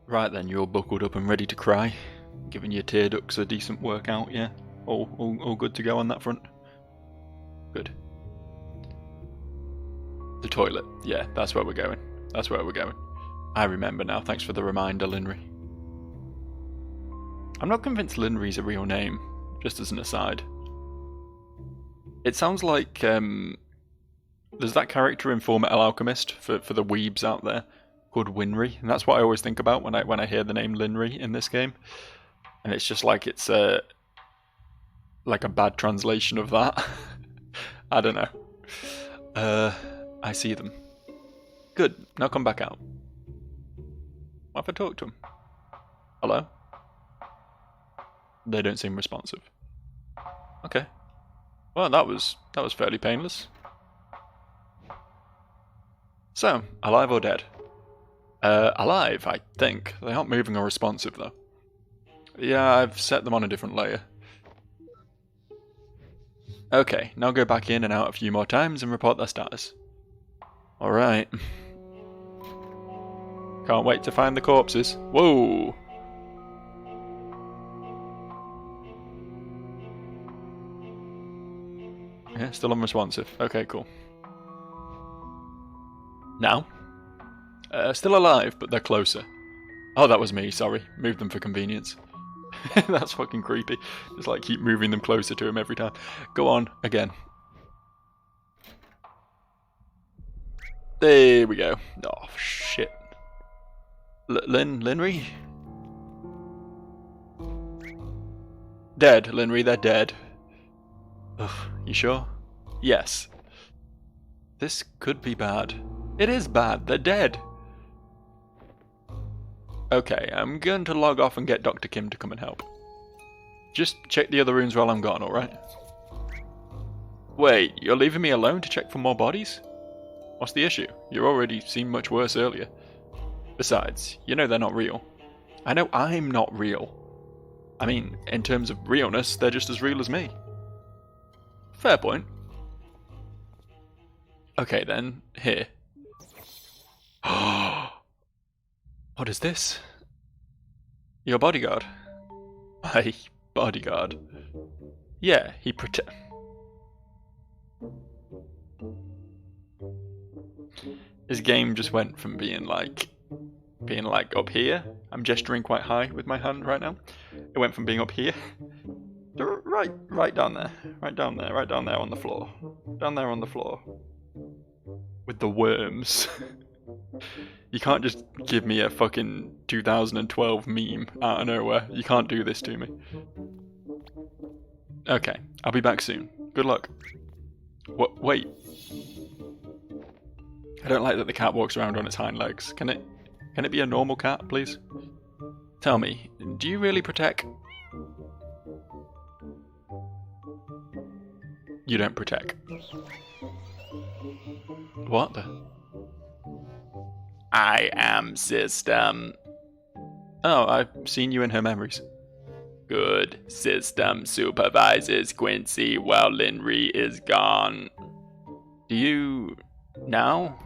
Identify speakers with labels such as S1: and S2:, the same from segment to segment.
S1: Right then, you're buckled up and ready to cry. Giving your tear ducts a decent workout, yeah? All good to go on that front? Good. The toilet. Yeah, that's where we're going. That's where we're going. I remember now. Thanks for the reminder, Linry. I'm not convinced Linry's a real name, just as an aside. It sounds like, there's that character in Fullmetal Alchemist, for the weebs out there, called Winry, and that's what I always think about when I hear the name Linry in this game. And it's just like it's like a bad translation of that. I don't know. I see them. Good, now come back out. What if I talk to them? Hello? They don't seem responsive. Okay. Well, that was fairly painless. So, alive or dead? Alive, I think. They aren't moving or responsive, though. Yeah, I've set them on a different layer. Okay, now go back in and out a few more times and report their status. Alright. Can't wait to find the corpses. Whoa! Yeah, still unresponsive. Okay, cool. Now? Still alive, but they're closer. Oh, that was me, sorry. Moved them for convenience. That's fucking creepy. Just like keep moving them closer to him every time. Go on, again. There we go. Oh, shit. Linry? Dead, Linry, they're dead. Ugh, you sure? Yes. This could be bad. It is bad, they're dead. Okay, I'm going to log off and get Dr. Kim to come and help. Just check the other rooms while I'm gone, alright? Wait, you're leaving me alone to check for more bodies? What's the issue? You already seemed much worse earlier. Besides, you know they're not real. I know I'm not real. I mean, in terms of realness, they're just as real as me. Fair point. Okay then, here. What is this? Your bodyguard. My bodyguard. Yeah, he His game just went from being like up here. I'm gesturing quite high with my hand right now. It went from being up here to right down there. Right down there on the floor. Down there on the floor. With the worms. You can't just give me a fucking 2012 meme out of nowhere. You can't do this to me. Okay, I'll be back soon. Good luck. What? Wait. I don't like that the cat walks around on its hind legs. Can it be a normal cat, please? Tell me, do you really protect? You don't protect. What the? I am System. Oh, I've seen you in her memories. Good. System supervises Quincy while Linry is gone. Do you... now?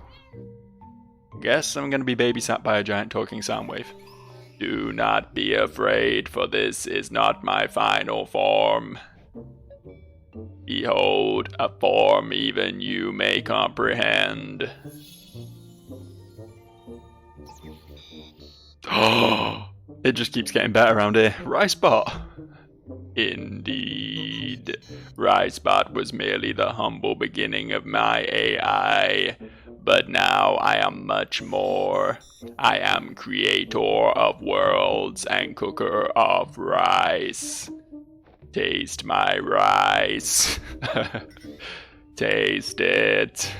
S1: Guess I'm gonna be babysat by a giant talking sound wave. Do not be afraid, for this is not my final form. Behold, a form even you may comprehend. Oh, it just keeps getting better around here. Ricebot! Indeed. Ricebot was merely the humble beginning of my AI, but now I am much more. I am creator of worlds and cooker of rice. Taste my rice. Taste it.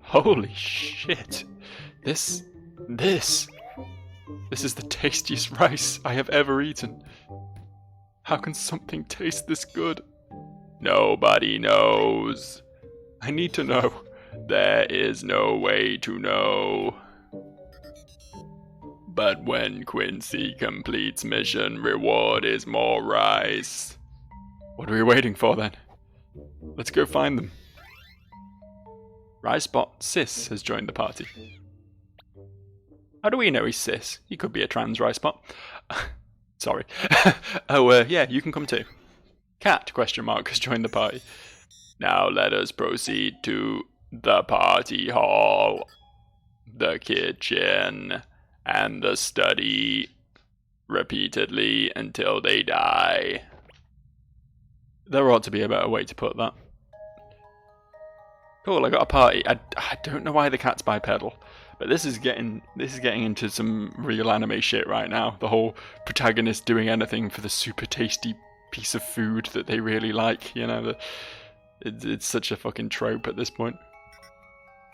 S1: Holy shit. This is the tastiest rice I have ever eaten. How can something taste this good? Nobody knows. I need to know. There is no way to know. But when Quincy completes mission, reward is more rice. What are we waiting for then? Let's go find them. Ryspot Cis has joined the party. How do we know he's cis? He could be a trans Ryspot. Sorry. Yeah, you can come too. Cat, question mark, has joined the party. Now let us proceed to the party hall, the kitchen, and the study repeatedly until they die. There ought to be a better way to put that. Cool, I got a party. I don't know why the cat's bipedal, but this is getting into some real anime shit right now. The whole protagonist doing anything for the super tasty piece of food that they really like. You know, it's such a fucking trope at this point.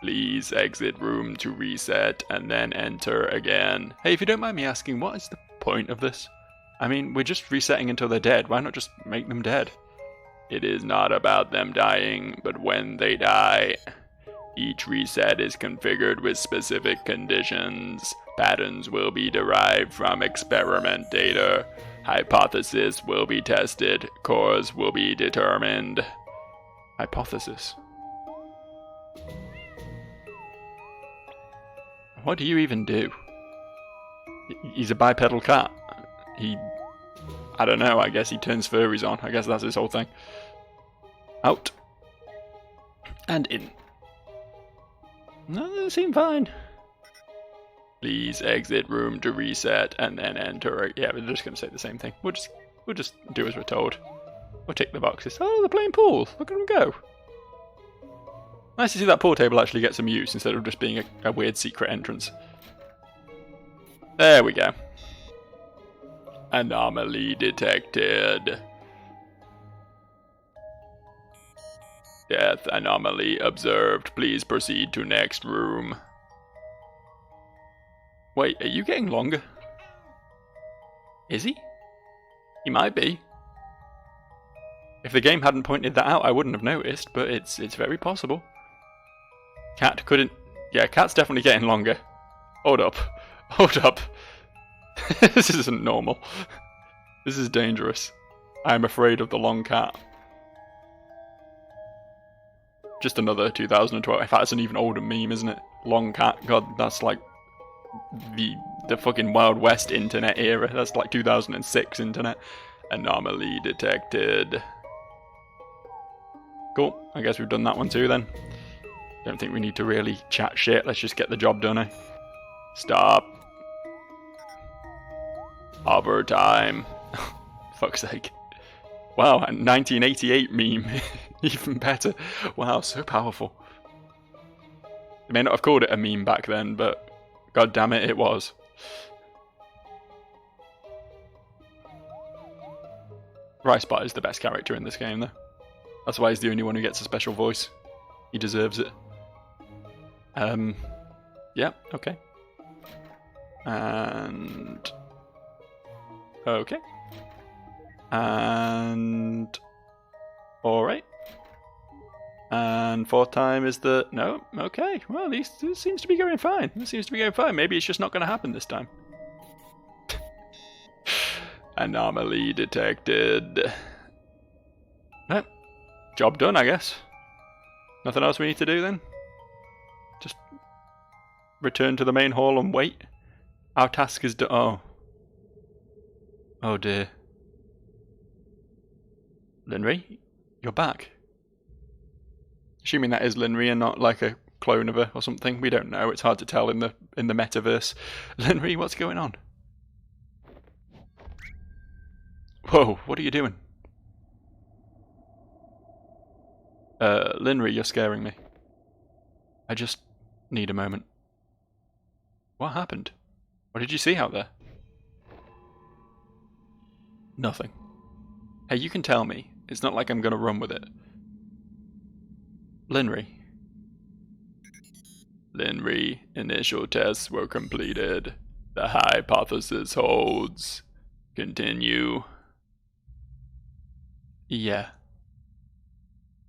S1: Please exit room to reset and then enter again. Hey, if you don't mind me asking, what is the point of this? I mean, we're just resetting until they're dead. Why not just make them dead? It is not about them dying, but when they die. Each reset is configured with specific conditions. Patterns will be derived from experiment data. Hypothesis will be tested. Cause will be determined. Hypothesis. What do you even do? He's a bipedal cat. I don't know, I guess he turns furries on. I guess that's his whole thing. Out. And in. No, they seem fine. Please exit room to reset and then enter. Yeah, we're just going to say the same thing. We'll just do as we're told. We'll tick the boxes. Oh, they're playing pool. Look at them go. Nice to see that pool table actually get some use instead of just being a weird secret entrance. There we go. Anomaly detected. Death anomaly observed. Please proceed to next room. Wait, are you getting longer? Is he? He might be. If the game hadn't pointed that out, I wouldn't have noticed, but it's very possible. Cat couldn't... Yeah, Cat's definitely getting longer. Hold up. Hold up. This isn't normal. This is dangerous. I am afraid of the long cat. Just another 2012. In fact, it's an even older meme, isn't it? Long cat. God, that's like the fucking Wild West internet era. That's like 2006 internet. Anomaly detected. Cool. I guess we've done that one too then. Don't think we need to really chat shit. Let's just get the job done, eh? Stop. Overtime. Fuck's sake. Wow, a 1988 meme. Even better. Wow, so powerful. They may not have called it a meme back then, but god damn it, it was. Ryspot is the best character in this game, though. That's why he's the only one who gets a special voice. He deserves it. Yeah, okay. And... okay. And... alright. And fourth time is the... no? Okay. Well, this seems to be going fine. This seems to be going fine. Maybe it's just not going to happen this time. Anomaly detected. Well, job done, I guess. Nothing else we need to do then? Just return to the main hall and wait. Our task is done. Oh. Oh dear. Linry, you're back. Assuming that is Linry and not like a clone of her or something. We don't know. It's hard to tell in the metaverse. Linry, what's going on? Whoa, what are you doing? Linry, you're scaring me. I just need a moment. What happened? What did you see out there? Nothing. Hey, you can tell me. It's not like I'm gonna run with it. Linry. Linry, initial tests were completed. The hypothesis holds. Continue. Yeah.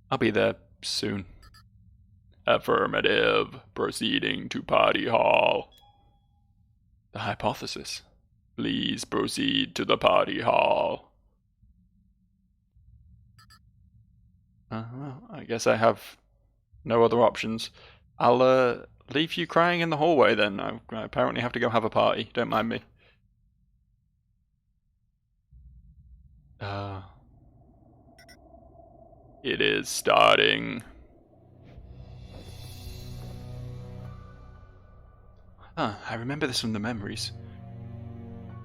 S1: I'll be there soon. Affirmative. Proceeding to party hall. The hypothesis. Please proceed to the party hall. Well, I guess I have no other options. I'll leave you crying in the hallway then. I apparently have to go have a party. Don't mind me. It is starting. I remember this from the memories.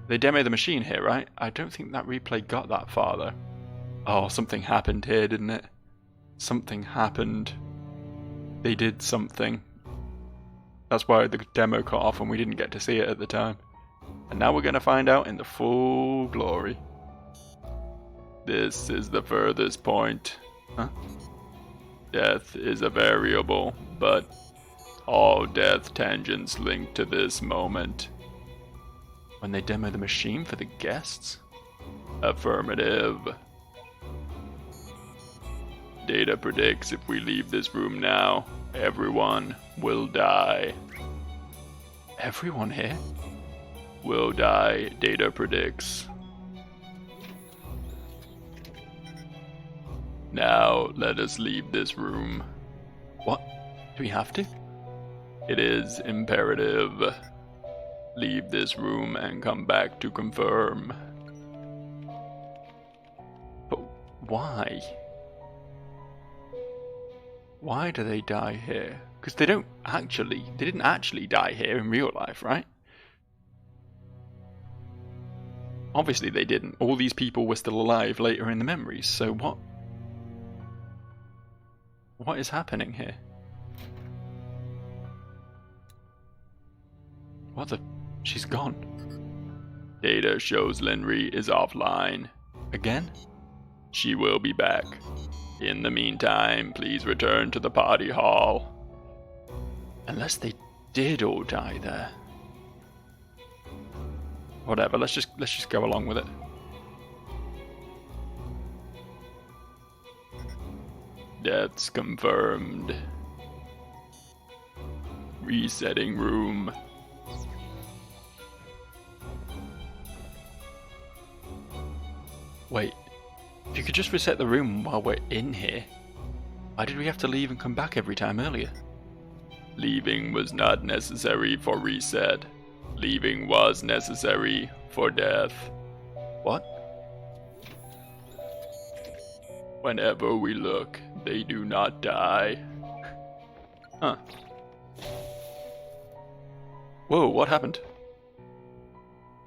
S1: They demo the machine here, right? I don't think that replay got that far, though. Oh, something happened here, didn't it? Something happened. They did something. That's why the demo cut off and we didn't get to see it at the time. And now we're going to find out in the full glory. This is the furthest point. Huh? Death is a variable, but all death tangents link to this moment. When they demo the machine for the guests? Affirmative. Data predicts if we leave this room now, everyone will die. Everyone here? Will die, data predicts. Now, let us leave this room. What? Do we have to? It is imperative. Leave this room and come back to confirm. But why? Why do they die here? Because they didn't actually die here in real life, right? Obviously they didn't. All these people were still alive later in the memories, so what? What is happening here? What the? She's gone. Data shows Linry is offline. Again? She will be back. In the meantime, please return to the party hall. Unless they did all die there. Whatever, let's just go along with it. Deaths confirmed. Resetting room. Wait, if you could just reset the room while we're in here, why did we have to leave and come back every time earlier? Leaving was not necessary for reset. Leaving was necessary for death. What? Whenever we look, they do not die. Huh. Whoa, what happened?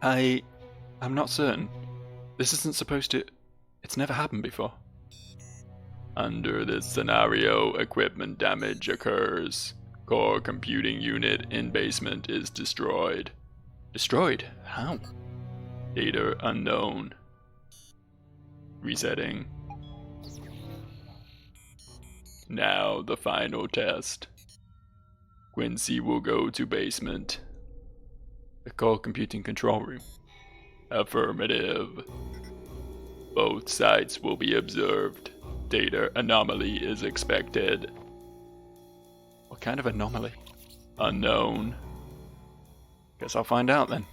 S1: I'm not certain. This isn't supposed to... It's never happened before. Under this scenario, equipment damage occurs. Core computing unit in basement is destroyed. Destroyed? How? Data unknown. Resetting. Now the final test. Quincy will go to basement. The core computing control room. Affirmative. Both sites will be observed. Data anomaly is expected. What kind of anomaly? Unknown. Guess I'll find out then.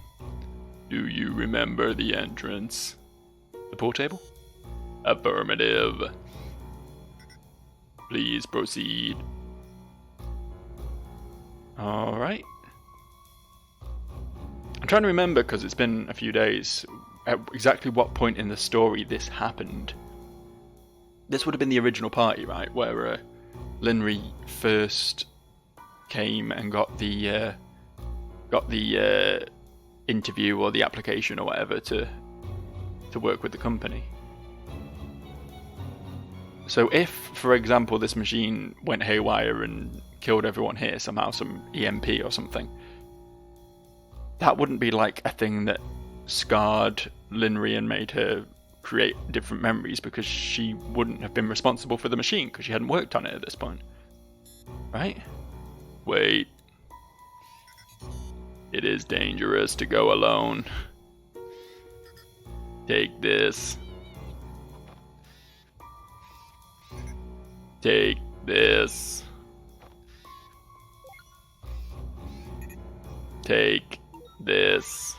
S1: Do you remember the entrance? The pool table? Affirmative. Please proceed. Alright. I'm trying to remember, because it's been a few days, at exactly what point in the story this happened. This would have been the original party, right? Where Linry first came and got the interview or the application or whatever to work with the company. So if, for example, this machine went haywire and killed everyone here somehow, some EMP or something, that wouldn't be like a thing that scarred Linry and made her create different memories, because she wouldn't have been responsible for the machine because she hadn't worked on it at this point. Right? Wait. It is dangerous to go alone. Take this. Take this. Take this.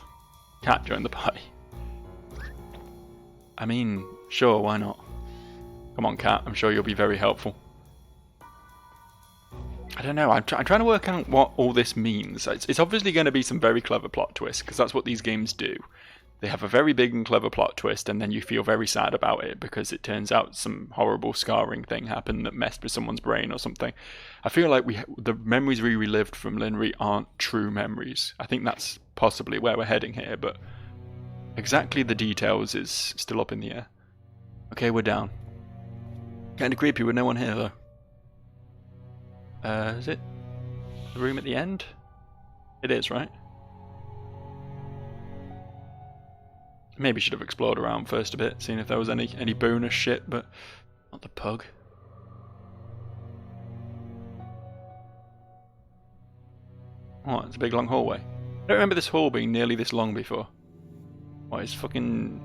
S1: Cat join the party. I mean, sure, why not? Come on, Cat, I'm sure you'll be very helpful. I don't know. I'm trying to work out what all this means. It's obviously going to be some very clever plot twist, because that's what these games do. They have a very big and clever plot twist, and then you feel very sad about it because it turns out some horrible scarring thing happened that messed with someone's brain or something. I feel like the memories we relived from Linry aren't true memories. I think that's possibly where we're heading here, but exactly the details is still up in the air. Okay, we're down. Kinda creepy with no one here, though. Is it the room at the end? It is, right? Maybe should have explored around first a bit, seeing if there was any bonus shit, but not the pug. Oh, it's a big long hallway. I don't remember this hall being nearly this long before. What, is fucking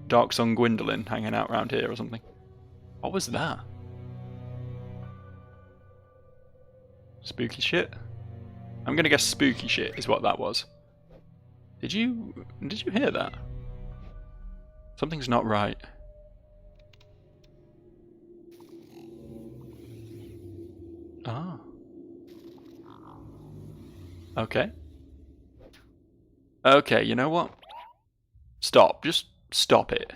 S1: Dark Sun Gwendolyn hanging out around here or something? What was that? Spooky shit? I'm gonna guess spooky shit is what that was. Did you hear that? Something's not right. Ah. Okay. Okay, you know what? Stop. Just stop it.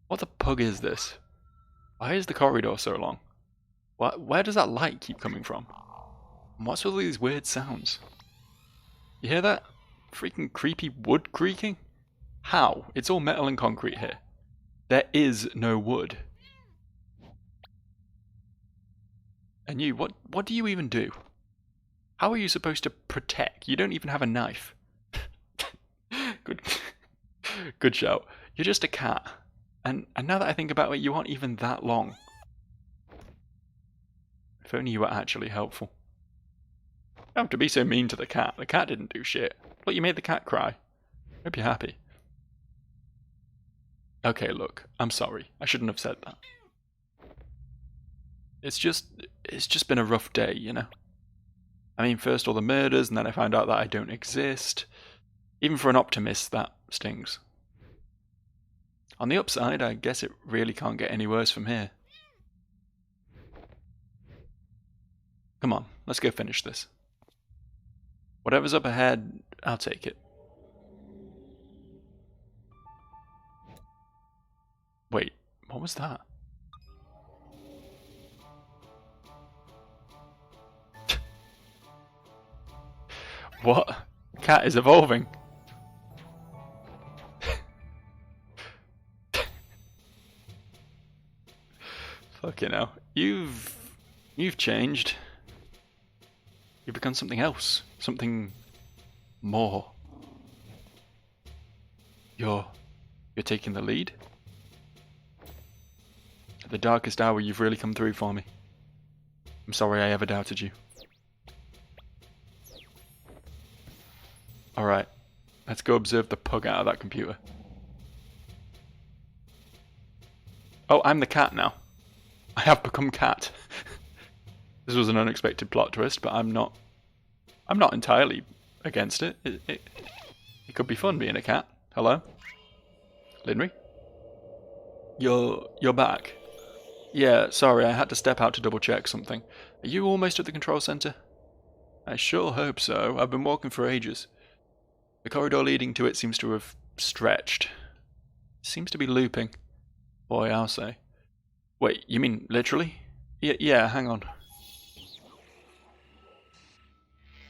S1: What the pug is this? Why is the corridor so long? Where does that light keep coming from? And what's with all these weird sounds? You hear that? Freaking creepy wood creaking? How? It's all metal and concrete here. There is no wood. And you, what do you even do? How are you supposed to protect? You don't even have a knife. Good shout. You're just a cat. And now that I think about it, you aren't even that long. If only you were actually helpful. You don't have to be so mean to the cat. The cat didn't do shit. Look, you made the cat cry. Hope you're happy. Okay, look, I'm sorry. I shouldn't have said that. It's just been a rough day, you know? I mean, first all the murders, and then I found out that I don't exist. Even for an optimist, that stings. On the upside, I guess it really can't get any worse from here. Come on, let's go finish this. Whatever's up ahead, I'll take it. Wait, what was that? What? Cat is evolving. Fucking hell. You've changed. You've become something else. Something more. You're taking the lead? At the darkest hour, you've really come through for me. I'm sorry I ever doubted you. Alright, let's go observe the pug out of that computer. Oh, I'm the cat now. I have become cat. This was an unexpected plot twist, but I'm not entirely against it. It could be fun being a cat. Hello? Linry? You're back. Yeah, sorry, I had to step out to double check something. Are you almost at the control center? I sure hope so. I've been walking for ages. The corridor leading to it seems to have stretched. Seems to be looping. Boy, I'll say. Wait, you mean literally? Yeah, hang on.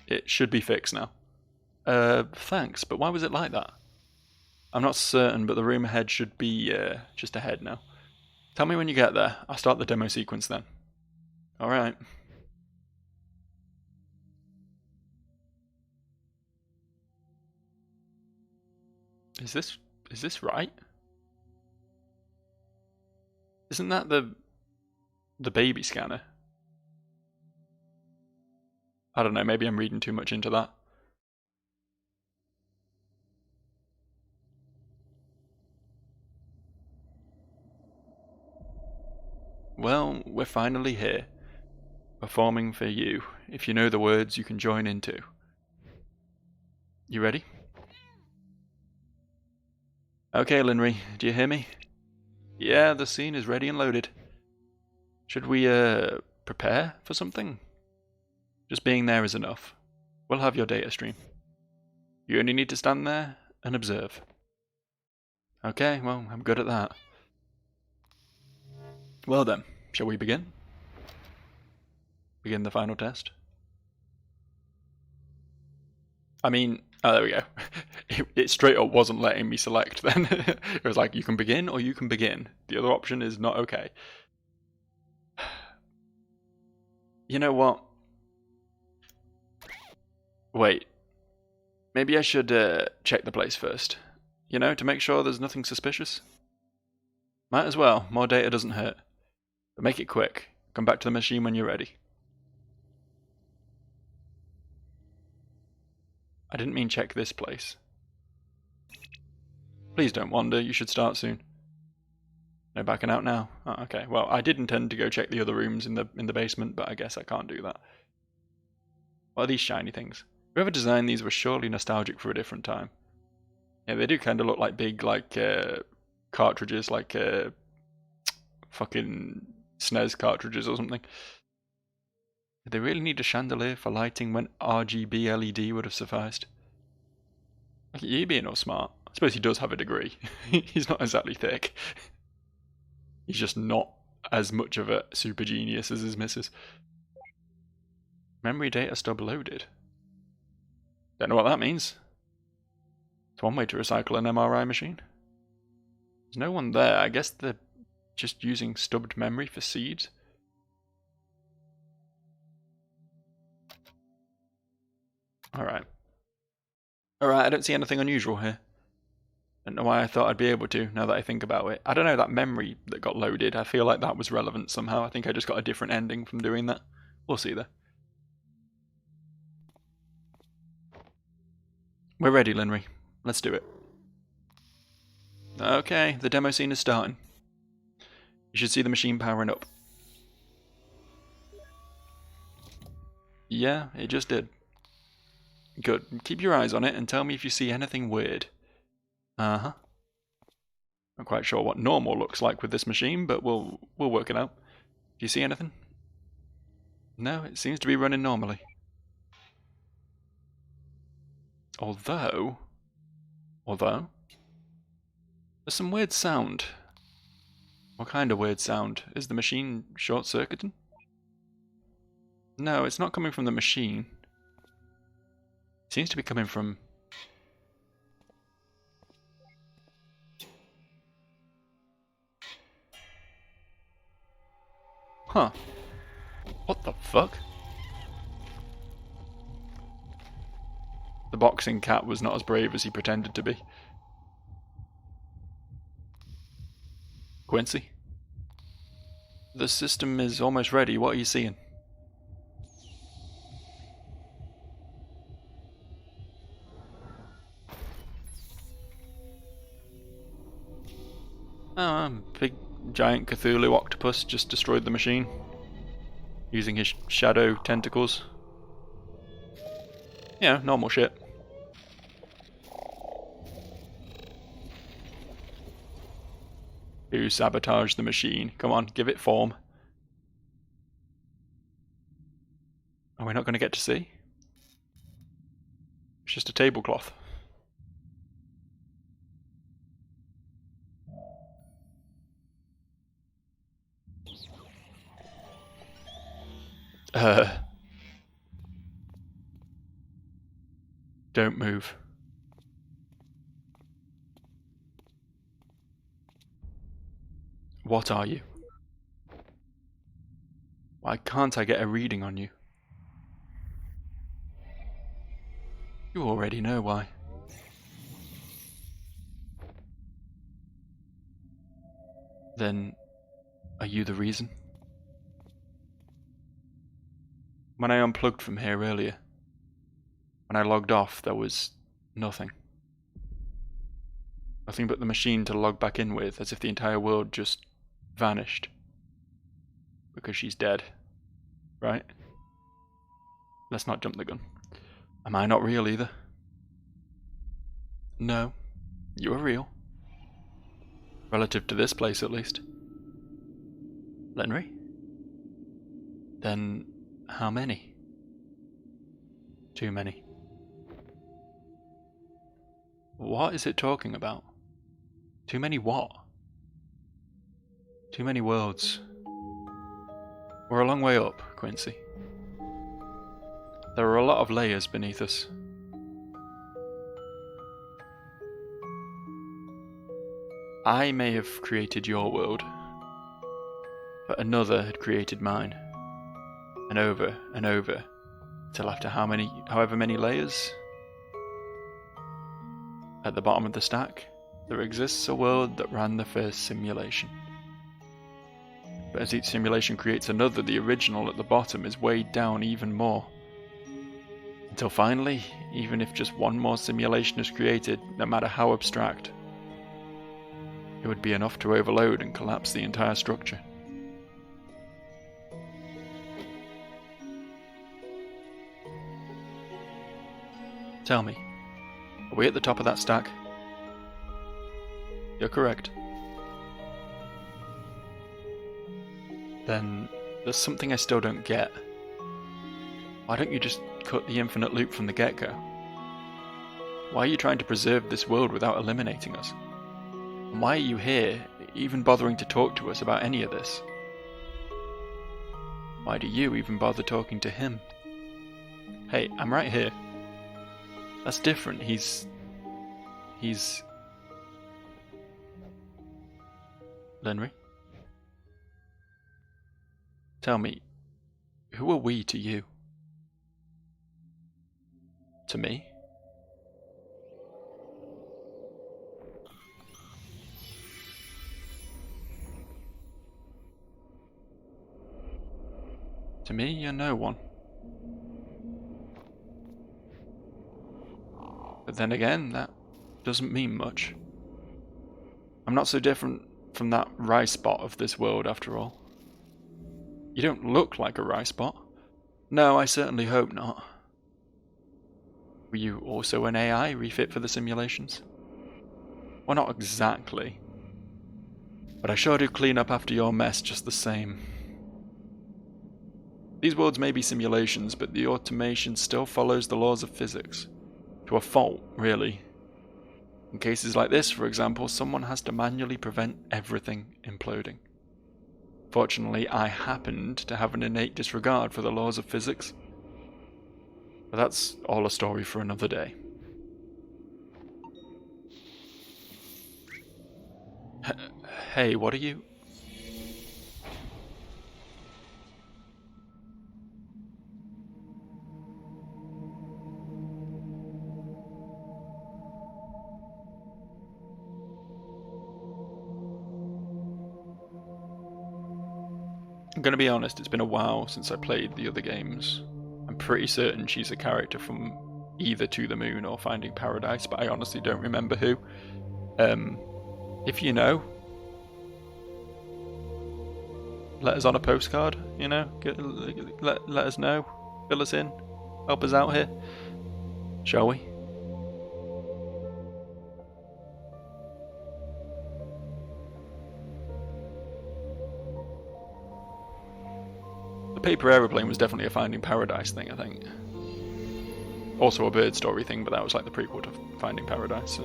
S1: It should be fixed now. Thanks, but why was it like that? I'm not certain, but the room ahead should be, just ahead now. Tell me when you get there. I'll start the demo sequence then. Alright. Is this right? Isn't that the baby scanner? I don't know, maybe I'm reading too much into that. Well, we're finally here. Performing for you. If you know the words, you can join in too. You ready? Okay, Linry, do you hear me? Yeah, the scene is ready and loaded. Should we, prepare for something? Just being there is enough. We'll have your data stream. You only need to stand there and observe. Okay, well, I'm good at that. Well then, shall we begin? Begin the final test? I mean, oh, there we go. It straight up wasn't letting me select then. It was like, you can begin or you can begin. The other option is not okay. You know what? Wait. Maybe I should check the place first. You know, to make sure there's nothing suspicious. Might as well. More data doesn't hurt. But make it quick. Come back to the machine when you're ready. I didn't mean check this place. Please don't wander. You should start soon. No backing out now. Oh, okay. Well, I did intend to go check the other rooms in the basement, but I guess I can't do that. What are these shiny things? Whoever designed these was surely nostalgic for a different time. Yeah, they do kind of look like big, like, cartridges, like, fucking SNES cartridges or something. Did they really need a chandelier for lighting when RGB LED would have sufficed? Look at you being all smart. I suppose he does have a degree. He's not exactly thick. He's just not as much of a super genius as his missus. Memory data stub loaded. Don't know what that means. It's one way to recycle an MRI machine. There's no one there. I guess they're just using stubbed memory for seeds. Alright. Alright, I don't see anything unusual here. Don't know why I thought I'd be able to, now that I think about it. I don't know, that memory that got loaded, I feel like that was relevant somehow. I think I just got a different ending from doing that. We'll see though. We're ready, Linry. Let's do it. Okay, the demo scene is starting. You should see the machine powering up. Yeah, it just did. Good. Keep your eyes on it and tell me if you see anything weird. Uh-huh. Not quite sure what normal looks like with this machine, but we'll work it out. Do you see anything? No, it seems to be running normally. Although, there's some weird sound. What kind of weird sound? Is the machine short-circuiting? No, it's not coming from the machine. It seems to be coming from... Huh. What the fuck? The boxing cat was not as brave as he pretended to be. Quincy? The system is almost ready. What are you seeing? Big giant Cthulhu octopus just destroyed the machine. Using his shadow tentacles. Yeah, normal shit. Who sabotaged the machine? Come on, give it form. Are we not going to get to see? It's just a tablecloth. Don't move. What are you? Why can't I get a reading on you? You already know why. Then, are you the reason? When I unplugged from here earlier, when I logged off, there was nothing. Nothing but the machine to log back in with, as if the entire world just vanished. Because she's dead. Right? Let's not jump the gun. Am I not real either? No. You are real. Relative to this place, at least. Lenry? Then, how many? Too many. What is it talking about? Too many what? Too many worlds. We're a long way up, Quincy. There are a lot of layers beneath us. I may have created your world, but another had created mine. And over, till after however many layers, at the bottom of the stack, there exists a world that ran the first simulation. But as each simulation creates another, the original at the bottom is weighed down even more. Until finally, even if just one more simulation is created, no matter how abstract, it would be enough to overload and collapse the entire structure. Tell me, are we at the top of that stack? You're correct. Then there's something I still don't get. Why don't you just cut the infinite loop from the get-go? Why are you trying to preserve this world without eliminating us? And why are you here, even bothering to talk to us about any of this? Why do you even bother talking to him? Hey, I'm right here. That's different. He's... Lenry? Tell me, who are we to you? To me? To me, you're no one. But then again, that doesn't mean much. I'm not so different from that rye spot of this world, after all. You don't look like a rye spot. No, I certainly hope not. Were you also an AI refit for the simulations? Well, not exactly. But I sure do clean up after your mess just the same. These worlds may be simulations, but the automation still follows the laws of physics. To a fault, really. In cases like this, for example, someone has to manually prevent everything imploding. Fortunately, I happened to have an innate disregard for the laws of physics. But that's all a story for another day. Hey, what are you... I'm gonna be honest, it's been a while since I played the other games. I'm pretty certain she's a character from either To the Moon or Finding Paradise, but I honestly don't remember who. If you know, let us on a postcard, you know, let us know, fill us in, help us out here, shall we? The paper aeroplane was definitely a Finding Paradise thing, I think. Also a bird story thing, but that was like the prequel to Finding Paradise, so...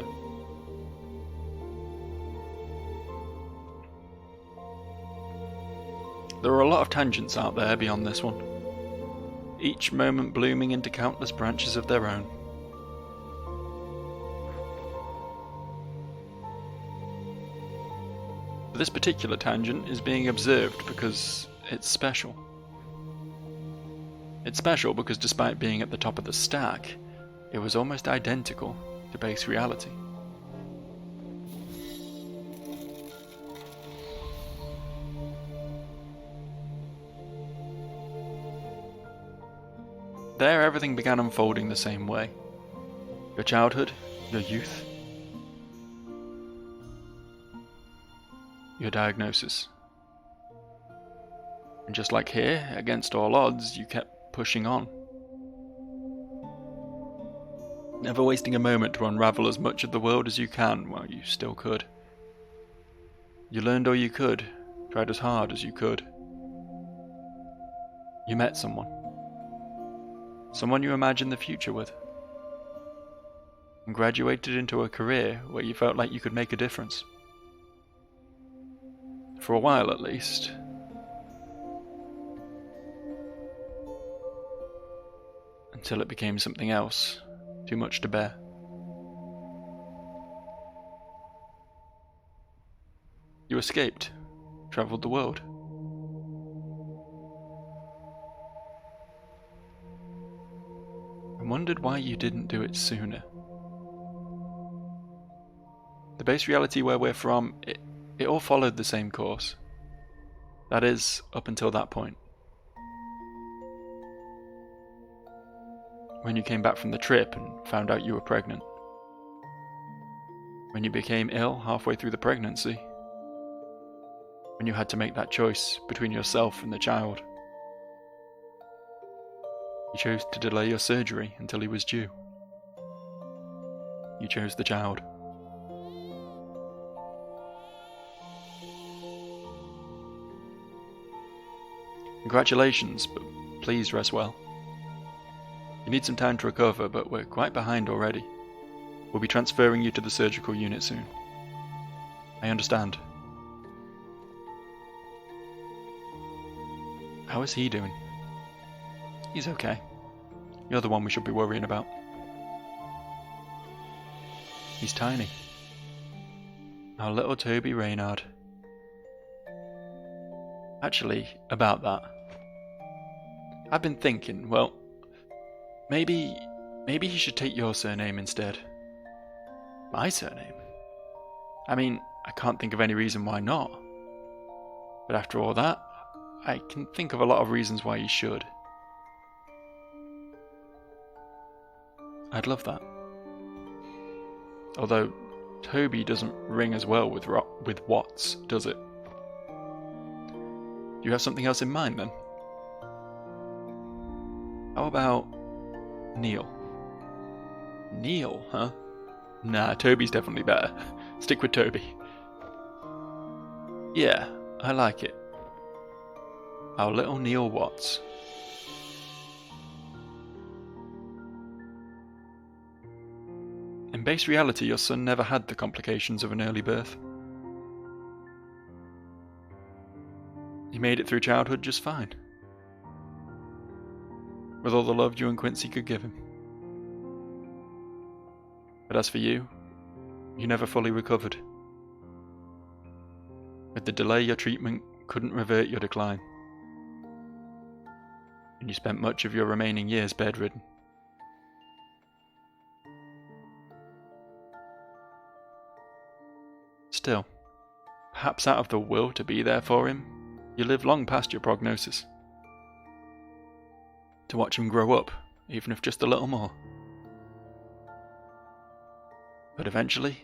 S1: There are a lot of tangents out there beyond this one, each moment blooming into countless branches of their own. This particular tangent is being observed because it's special. It's special because despite being at the top of the stack, it was almost identical to base reality. There, everything began unfolding the same way. Your childhood, your youth, your diagnosis. And just like here, against all odds, you kept pushing on. Never wasting a moment to unravel as much of the world as you can while you still could. You learned all you could, tried as hard as you could. You met someone. someone you imagined the future with, and graduated into a career where you felt like you could make a difference. For a while at least. Until it became something else, too much to bear. You escaped, travelled the world. And wondered why you didn't do it sooner. The base reality where we're from, it all followed the same course. That is, up until that point. When you came back from the trip and found out you were pregnant. When you became ill halfway through the pregnancy. When you had to make that choice between yourself and the child. You chose to delay your surgery until he was due. You chose the child. Congratulations, but please rest well. You need some time to recover, but we're quite behind already. We'll be transferring you to the surgical unit soon. I understand. How is he doing? He's okay. You're the one we should be worrying about. He's tiny. Our little Toby Reynard. Actually, about that. I've been thinking, well, maybe he should take your surname instead. My surname? I mean, I can't think of any reason why not. But after all that, I can think of a lot of reasons why he should. I'd love that. Although, Toby doesn't ring as well with Watts, does it? Do you have something else in mind then? How about Neil? Neil, huh? Nah, Toby's definitely better. Stick with Toby. Yeah, I like it. Our little Neil Watts. In base reality, your son never had the complications of an early birth. He made it through childhood just fine. With all the love you and Quincy could give him. But as for you, you never fully recovered. With the delay, your treatment couldn't revert your decline. And you spent much of your remaining years bedridden. Still, perhaps out of the will to be there for him, you live long past your prognosis. To watch him grow up, even if just a little more. But eventually,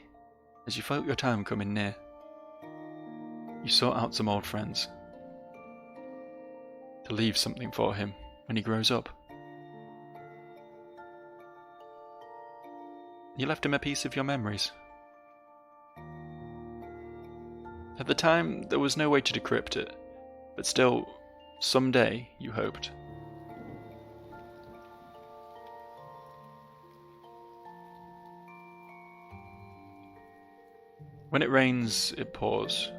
S1: as you felt your time coming near, you sought out some old friends. To leave something for him when he grows up. You left him a piece of your memories. At the time, there was no way to decrypt it, but still, someday, you hoped. When it rains, it pours.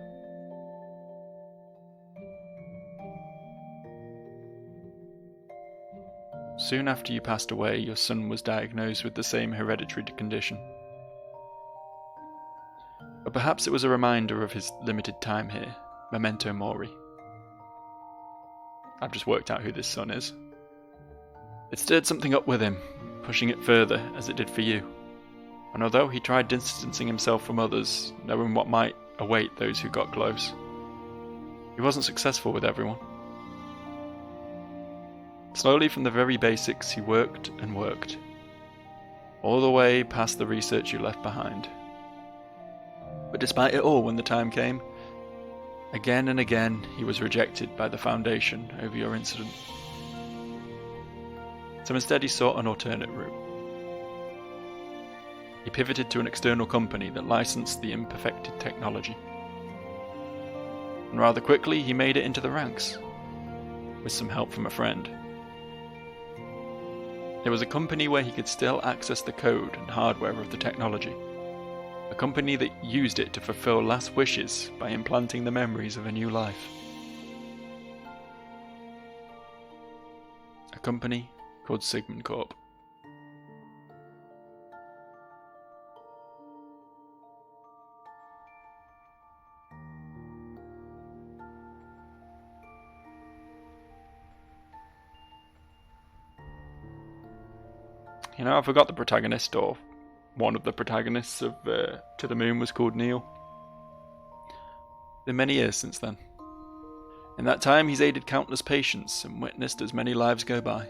S1: Soon after you passed away, your son was diagnosed with the same hereditary condition. But perhaps it was a reminder of his limited time here, memento mori. I've just worked out who this son is. It stirred something up with him, pushing it further as it did for you. And although he tried distancing himself from others, knowing what might await those who got close, he wasn't successful with everyone. Slowly from the very basics he worked and worked, all the way past the research you left behind. But despite it all, when the time came, again and again he was rejected by the Foundation over your incident. So instead he sought an alternate route. He pivoted to an external company that licensed the imperfected technology. And rather quickly he made it into the ranks, with some help from a friend. It was a company where he could still access the code and hardware of the technology. A company that used it to fulfill last wishes by implanting the memories of a new life. A company called Sigmund Corp. You know, I forgot the protagonist, or one of the protagonists of To the Moon was called Neil. Been many years since then. In that time, he's aided countless patients and witnessed as many lives go by,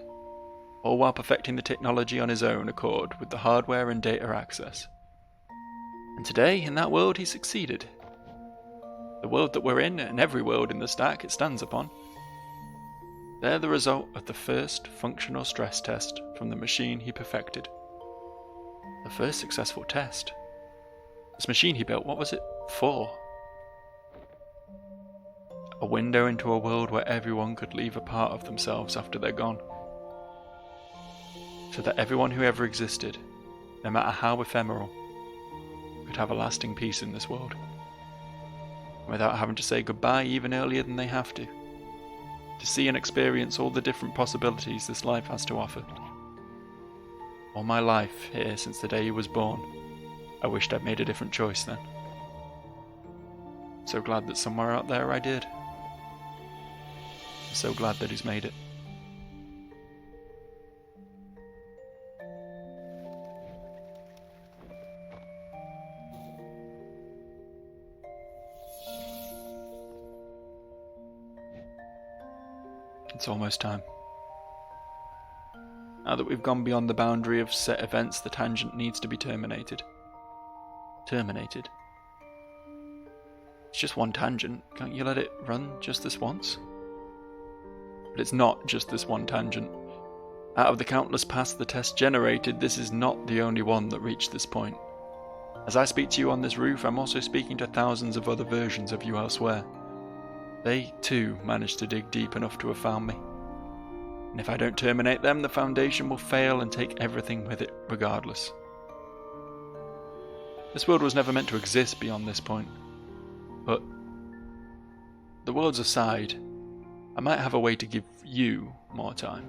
S1: all while perfecting the technology on his own accord with the hardware and data access. And today, in that world, he succeeded. The world that we're in, and every world in the stack it stands upon. They're the result of the first functional stress test from the machine he perfected. The first successful test. This machine he built, what was it for? A window into a world where everyone could leave a part of themselves after they're gone. So that everyone who ever existed, no matter how ephemeral, could have a lasting peace in this world. Without having to say goodbye even earlier than they have to see and experience all the different possibilities this life has to offer. All my life here since the day he was born, I wished I'd made a different choice then. So glad that somewhere out there I did. So glad that he's made it. It's almost time. Now that we've gone beyond the boundary of set events, the tangent needs to be terminated. Terminated? It's just one tangent. Can't you let it run just this once? But it's not just this one tangent. Out of the countless paths the test generated, this is not the only one that reached this point. As I speak to you on this roof, I'm also speaking to thousands of other versions of you elsewhere. They, too, managed to dig deep enough to have found me. And if I don't terminate them, the Foundation will fail and take everything with it, regardless. This world was never meant to exist beyond this point. But, the worlds aside, I might have a way to give you more time.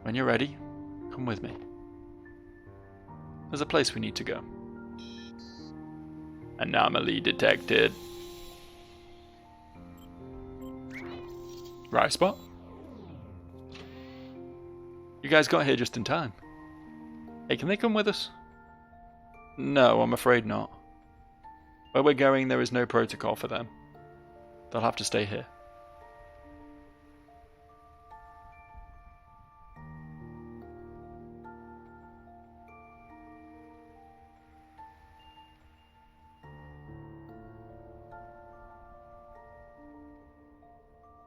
S1: When you're ready, come with me. There's a place we need to go. Anomaly detected. Right spot. You guys got here just in time. Hey, can they come with us? No, I'm afraid not. Where we're going, there is no protocol for them. They'll have to stay here.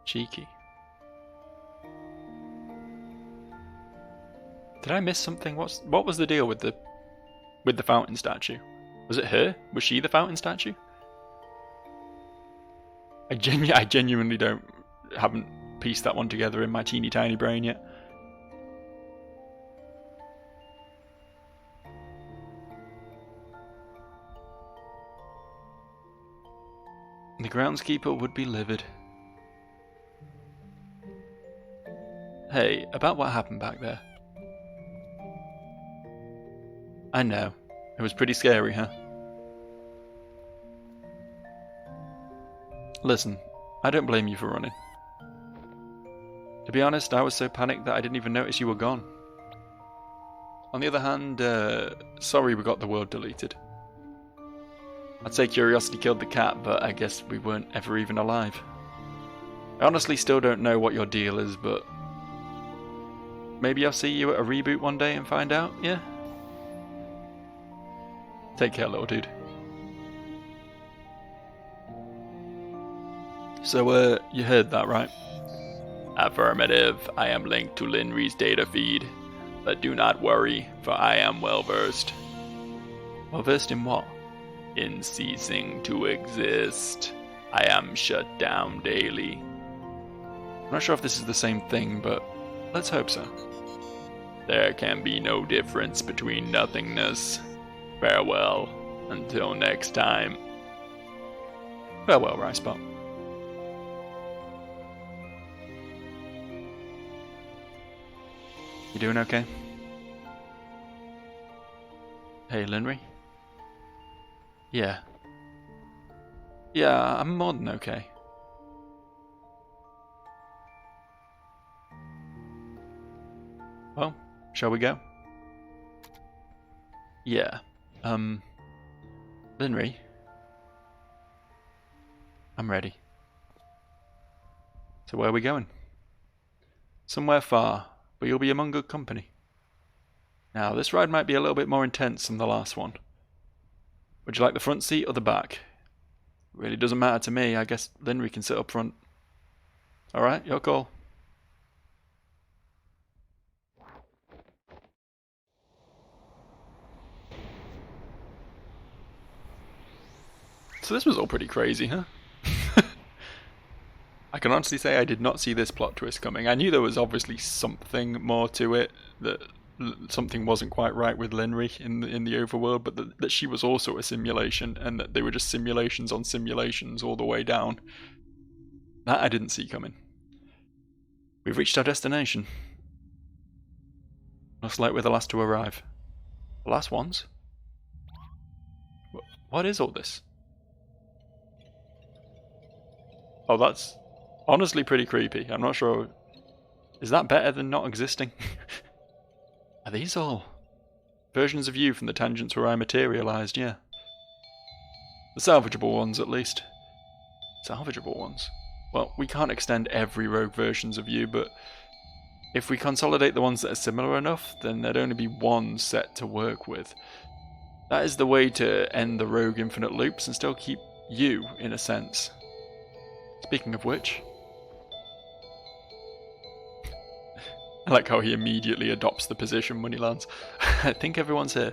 S1: Cheeky. Did I miss something? What was the deal with the fountain statue? Was it her? Was she the fountain statue? I genuinely haven't pieced that one together in my teeny tiny brain yet. The groundskeeper would be livid. Hey, about what happened back there. I know. It was pretty scary, huh? Listen, I don't blame you for running. To be honest, I was so panicked that I didn't even notice you were gone. On the other hand, sorry we got the world deleted. I'd say curiosity killed the cat, but I guess we weren't ever even alive. I honestly still don't know what your deal is, but maybe I'll see you at a reboot one day and find out, yeah? Take care, little dude. So, you heard that, right? Affirmative. I am linked to Linry's data feed. But do not worry, for I am well versed. Well versed in what? In ceasing to exist. I am shut down daily. I'm not sure if this is the same thing, but Let's hope so. There can be no difference between nothingness. Farewell, until next time. Farewell, Ricepot. You doing okay? Hey, Linry? Yeah. Yeah, I'm more than okay. Well, shall we go? Yeah. Linry? I'm ready. So where are we going? Somewhere far, but you'll be among good company. Now, this ride might be a little bit more intense than the last one. Would you like the front seat or the back? Really doesn't matter to me. I guess Linry can sit up front. Alright, your call. So this was all pretty crazy, huh? I can honestly say I did not see this plot twist coming. I knew there was obviously something more to it, that something wasn't quite right with Linry in the overworld, but that she was also a simulation, and that they were just simulations on simulations all the way down. That I didn't see coming. We've reached our destination. Looks like we're the last to arrive. The last ones? What is all this? Oh, that's honestly pretty creepy. I'm not sure. Is that better than not existing? Are these all versions of you from the tangents where I materialised? Yeah. The salvageable ones, at least. Salvageable ones? Well, we can't extend every rogue versions of you, but if we consolidate the ones that are similar enough, then there'd only be one set to work with. That is the way to end the rogue infinite loops and still keep you, in a sense. Speaking of which, I like how he immediately adopts the position when he lands. I think everyone's here.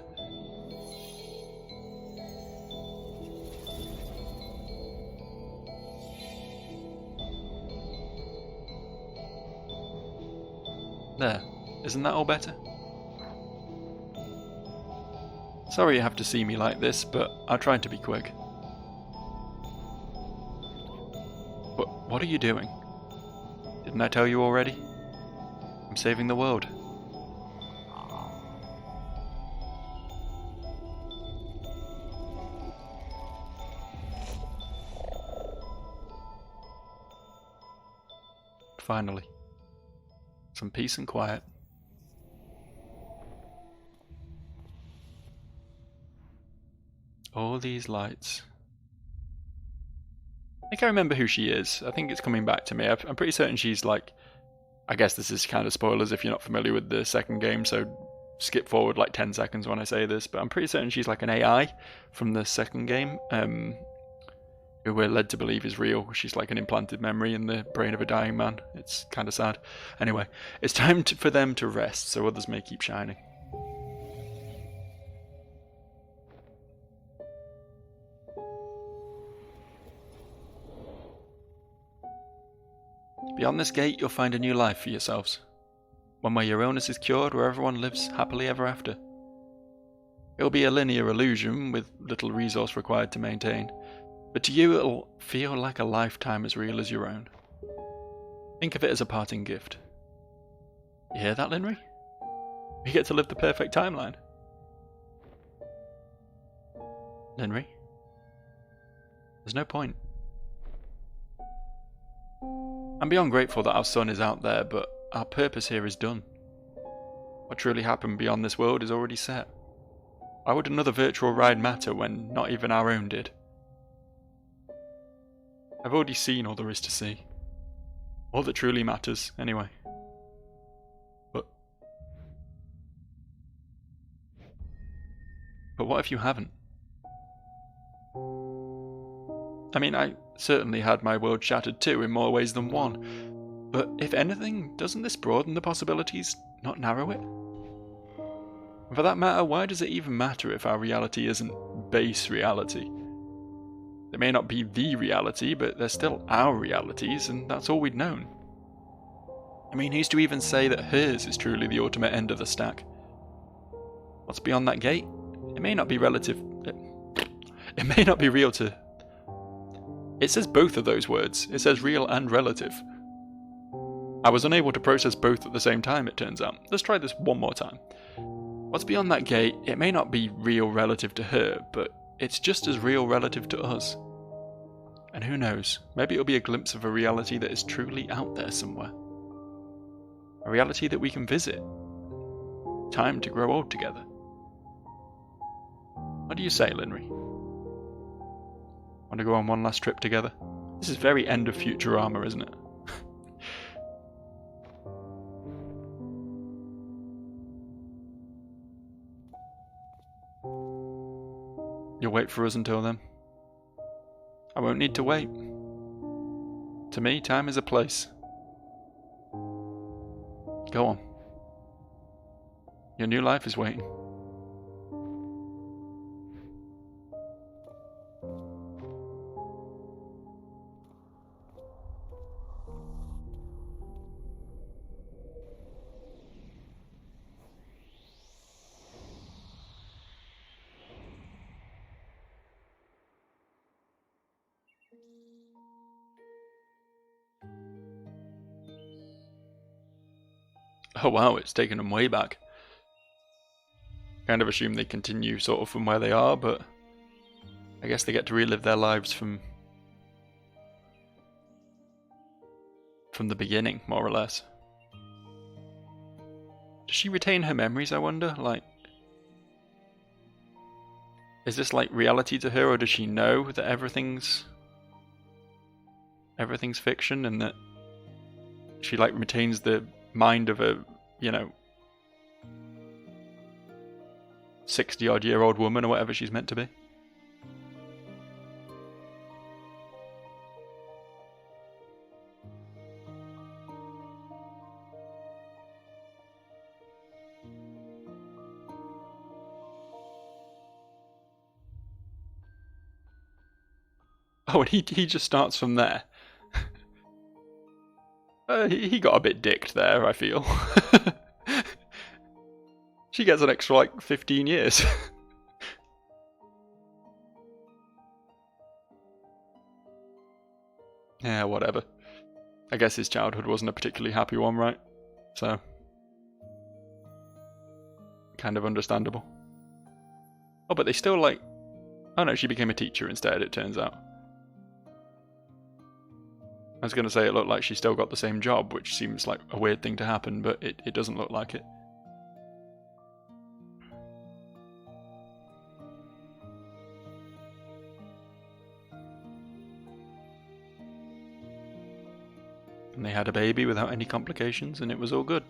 S1: There. Isn't that all better? Sorry you have to see me like this, but I tried to be quick. What are you doing? Didn't I tell you already? I'm saving the world. Finally. Some peace and quiet. All these lights. I think I remember who she is. I think it's coming back to me. I'm pretty certain she's like... I guess this is kind of spoilers if you're not familiar with the second game, so skip forward like 10 seconds when I say this, but I'm pretty certain she's like an AI from the second game, who we're led to believe is real. She's like an implanted memory in the brain of a dying man. It's kind of sad. Anyway, it's time for them to rest, so others may keep shining. Beyond this gate, you'll find a new life for yourselves. One where your illness is cured, where everyone lives happily ever after. It'll be a linear illusion, with little resource required to maintain, but to you it'll feel like a lifetime as real as your own. Think of it as a parting gift. You hear that, Linry? We get to live the perfect timeline. Linry? There's no point. I'm beyond grateful that our son is out there, but our purpose here is done. What truly happened beyond this world is already set. Why would another virtual ride matter when not even our own did? I've already seen all there is to see. All that truly matters, anyway. But what if you haven't? I mean, I certainly had my world shattered too, in more ways than one. But if anything, doesn't this broaden the possibilities, not narrow it? And for that matter, why does it even matter if our reality isn't base reality? They may not be the reality, but they're still our realities, and that's all we'd known. I mean, who's to even say that hers is truly the ultimate end of the stack? What's beyond that gate? It may not be relative. It may not be real to... It says both of those words. It says real and relative. I was unable to process both at the same time, it turns out. Let's try this one more time. What's beyond that gate, it may not be real relative to her, but it's just as real relative to us. And who knows, maybe it'll be a glimpse of a reality that is truly out there somewhere. A reality that we can visit. Time to grow old together. What do you say, Linry? Want to go on one last trip together? This is very end of Futurama, isn't it? You'll wait for us until then? I won't need to wait. To me, time is a place. Go on. Your new life is waiting. Oh wow, it's taken them way back. Kind of assume they continue sort of from where they are, but I guess they get to relive their lives from the beginning, more or less. Does she retain her memories, I wonder? Like, is this like reality to her, or does she know that everything's fiction and that she like retains the mind of a, 60-odd-year-old woman or whatever she's meant to be? Oh, and he just starts from there. He got a bit dicked there, I feel. She gets an extra, 15 years. Yeah, whatever. I guess his childhood wasn't a particularly happy one, right? So, kind of understandable. Oh, but they still, oh no, she became a teacher instead, it turns out. I was going to say it looked like she still got the same job, which seems like a weird thing to happen, but it doesn't look like it. And they had a baby without any complications, and it was all good.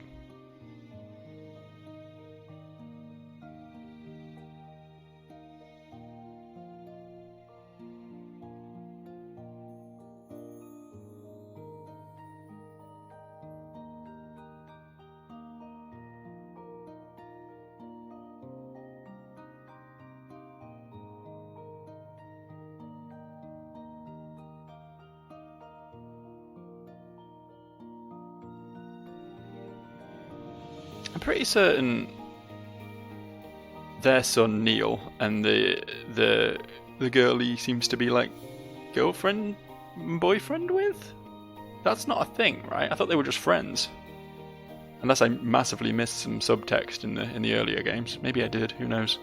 S1: I'm pretty certain their son Neil and the girl he seems to be girlfriend and boyfriend with, that's not a thing, right? I thought they were just friends. Unless I massively missed some subtext in the earlier games. Maybe I did, who knows.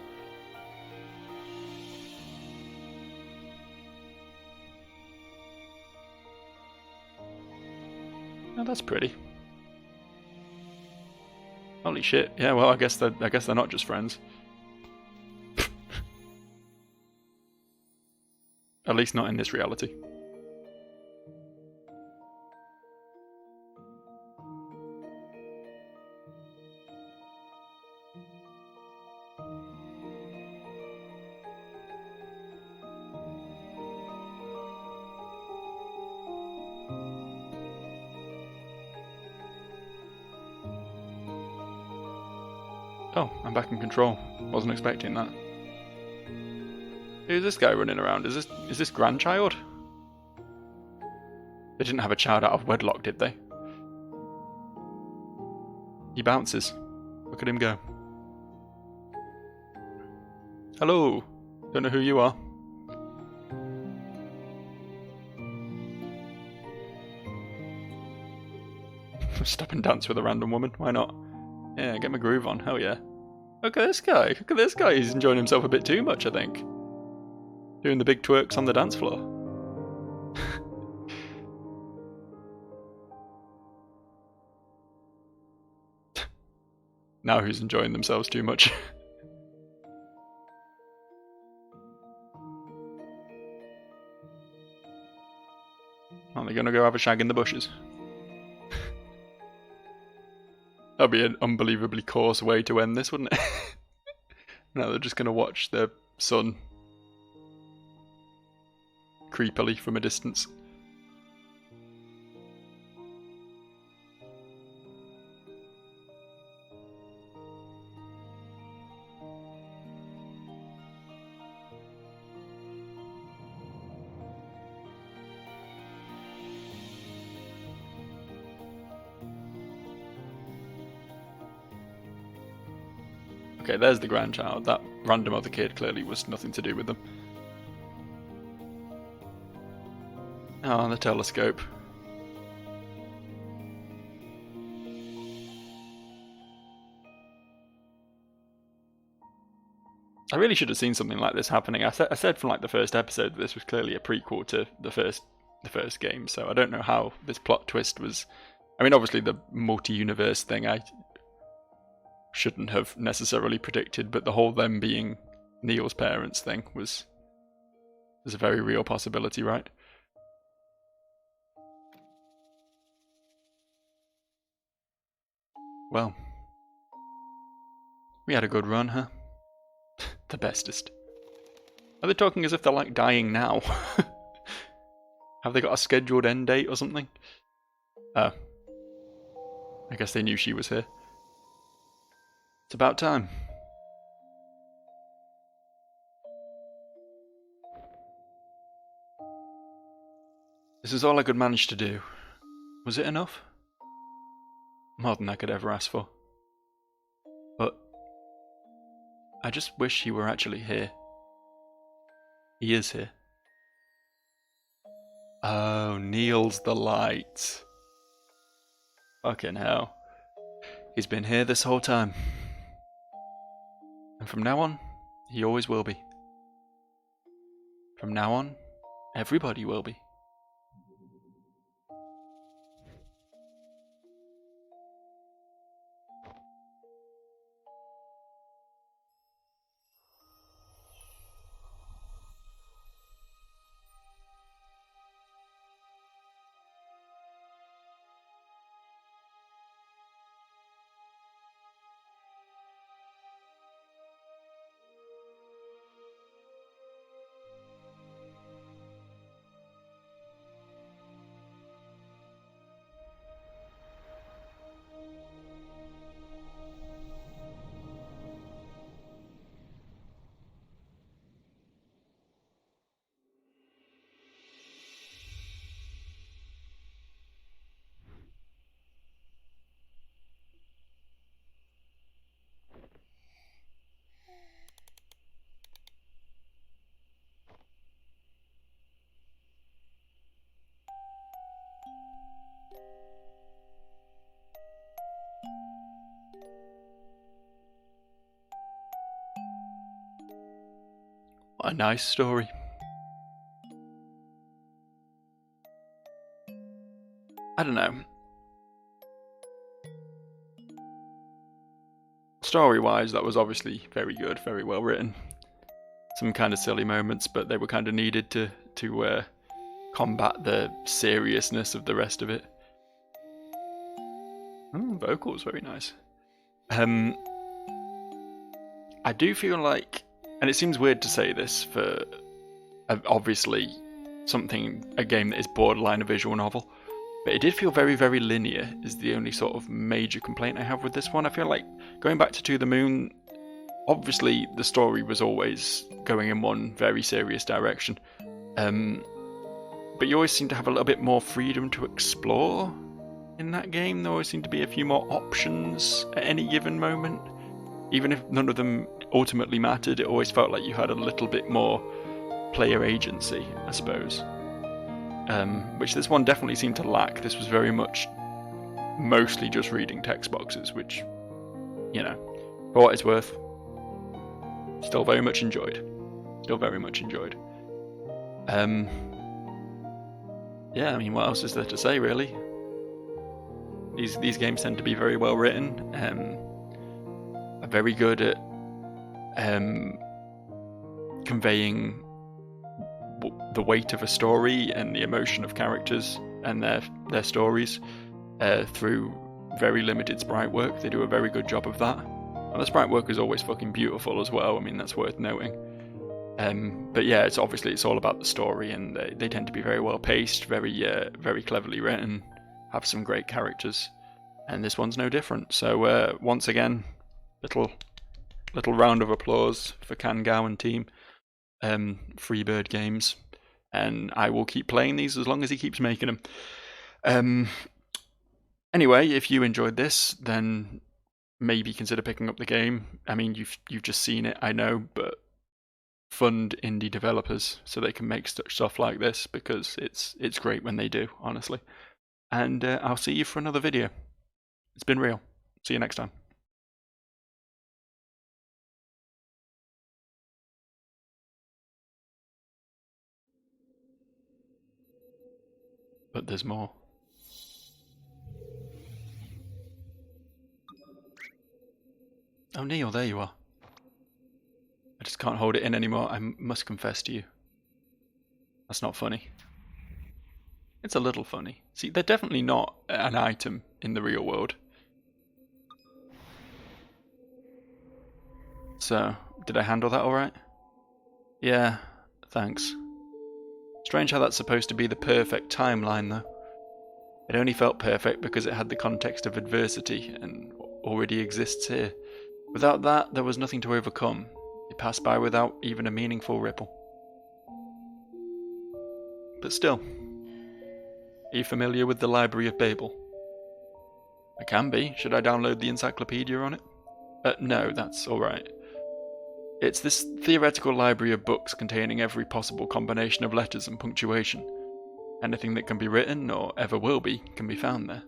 S1: Oh, that's pretty. Holy shit! Yeah, well, I guess they're not just friends. At least not in this reality. Oh, I'm back in control. Wasn't expecting that. Who's this guy running around? Is this grandchild? They didn't have a child out of wedlock, did they? He bounces. Look at him go. Hello. Don't know who you are. Stop and dance with a random woman. Why not? Yeah, get my groove on. Hell yeah. Look at this guy. Look at this guy. He's enjoying himself a bit too much, I think. Doing the big twerks on the dance floor. Now who's enjoying themselves too much? Are they gonna go have a shag in the bushes? That'd be an unbelievably coarse way to end this, wouldn't it? No, they're just gonna watch their son creepily from a distance. Okay, there's the grandchild. That random other kid clearly was nothing to do with them. Oh, the telescope. I really should have seen something like this happening. I said from like the first episode that this was clearly a prequel to the first game, so I don't know how this plot twist was. I mean, obviously the multi-universe thing I shouldn't have necessarily predicted, but the whole them being Neil's parents thing was a very real possibility, right? Well, we had a good run, huh? The bestest. Are they talking as if they're like dying now? Have they got a scheduled end date or something? Oh. I guess they knew she was here. It's about time. This is all I could manage to do. Was it enough? More than I could ever ask for. But I just wish he were actually here. He is here. Oh, Neil's the light. Fucking hell. He's been here this whole time. And from now on, he always will be. From now on, everybody will be. What a nice story. I don't know. Story-wise, that was obviously very good, very well written. Some kind of silly moments, but they were kind of needed to combat the seriousness of the rest of it. Vocals, very nice. I do feel like, and it seems weird to say this for obviously a game that is borderline a visual novel, but it did feel very, very linear is the only sort of major complaint I have with this one. I feel like going back to the Moon, obviously the story was always going in one very serious direction, but you always seem to have a little bit more freedom to explore in that game. There always seemed to be a few more options at any given moment. Even if none of them ultimately mattered, it always felt like you had a little bit more player agency, I suppose. Which this one definitely seemed to lack. This was very much mostly just reading text boxes, which, you know, for what it's worth, still very much enjoyed. Still very much enjoyed. Yeah, I mean, what else is there to say, really? These games tend to be very well written, are very good at conveying the weight of a story and the emotion of characters and their stories through very limited sprite work. They do a very good job of that. And the sprite work is always fucking beautiful as well. I mean, that's worth noting. But yeah, it's all about the story, and they tend to be very well paced, very cleverly written, have some great characters, and this one's no different. So once again, little round of applause for Kangao and team, Freebird Games, and I will keep playing these as long as he keeps making them. Anyway, if you enjoyed this, then maybe consider picking up the game. I mean, you've just seen it, I know, but fund indie developers so they can make stuff like this, because it's great when they do, honestly. And I'll see you for another video. It's been real. See you next time. But there's more. Oh, Neil, there you are. I just can't hold it in anymore. I must confess to you. That's not funny. It's a little funny. See, they're definitely not an item in the real world. So, did I handle that alright? Yeah, thanks. Strange how that's supposed to be the perfect timeline, though. It only felt perfect because it had the context of adversity and already exists here. Without that, there was nothing to overcome. It passed by without even a meaningful ripple. But still, are you familiar with the Library of Babel? I can be. Should I download the encyclopedia on it? No, that's alright. It's this theoretical library of books containing every possible combination of letters and punctuation. Anything that can be written, or ever will be, can be found there.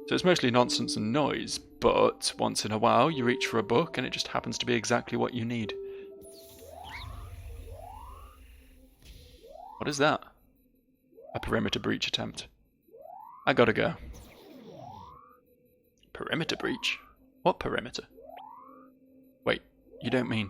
S1: So it's mostly nonsense and noise, but once in a while you reach for a book and it just happens to be exactly what you need. What is that? A perimeter breach attempt. I gotta go. Perimeter breach? What perimeter? Wait, you don't mean...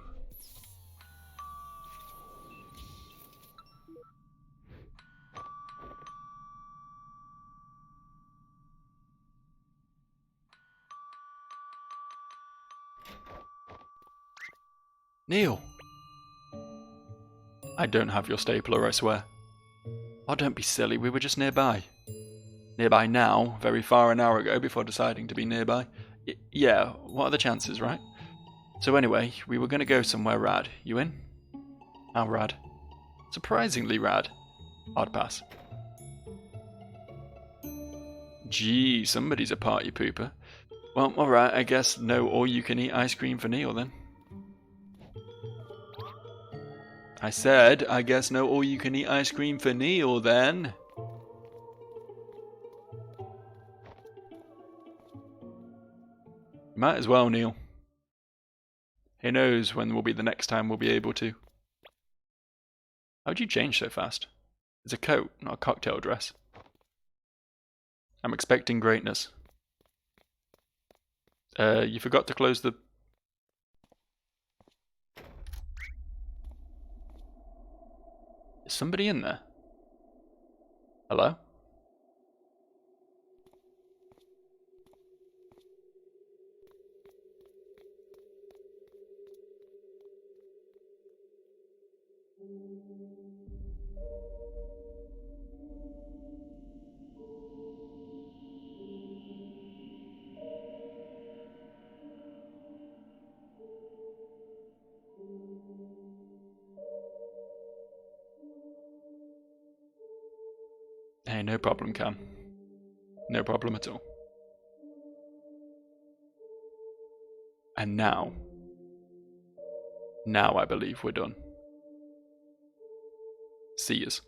S1: Neil! I don't have your stapler, I swear. Oh, don't be silly, we were just nearby. Nearby now, very far an hour ago before deciding to be nearby. Yeah, what are the chances, right? So anyway, we were going to go somewhere rad. You in? How rad? Surprisingly rad. Odd pass. Gee, somebody's a party pooper. Well, alright, I guess no all-you-can-eat ice cream for Neil then. I said, I guess no all-you-can-eat ice cream for Neil then. Might as well, Neil. Who knows when will be the next time we'll be able to. How'd you change so fast? It's a coat, not a cocktail dress. I'm expecting greatness. You forgot to close the... Is somebody in there? Hello? Hey, no problem, Cam. No problem at all. And now I believe we're done. See yous.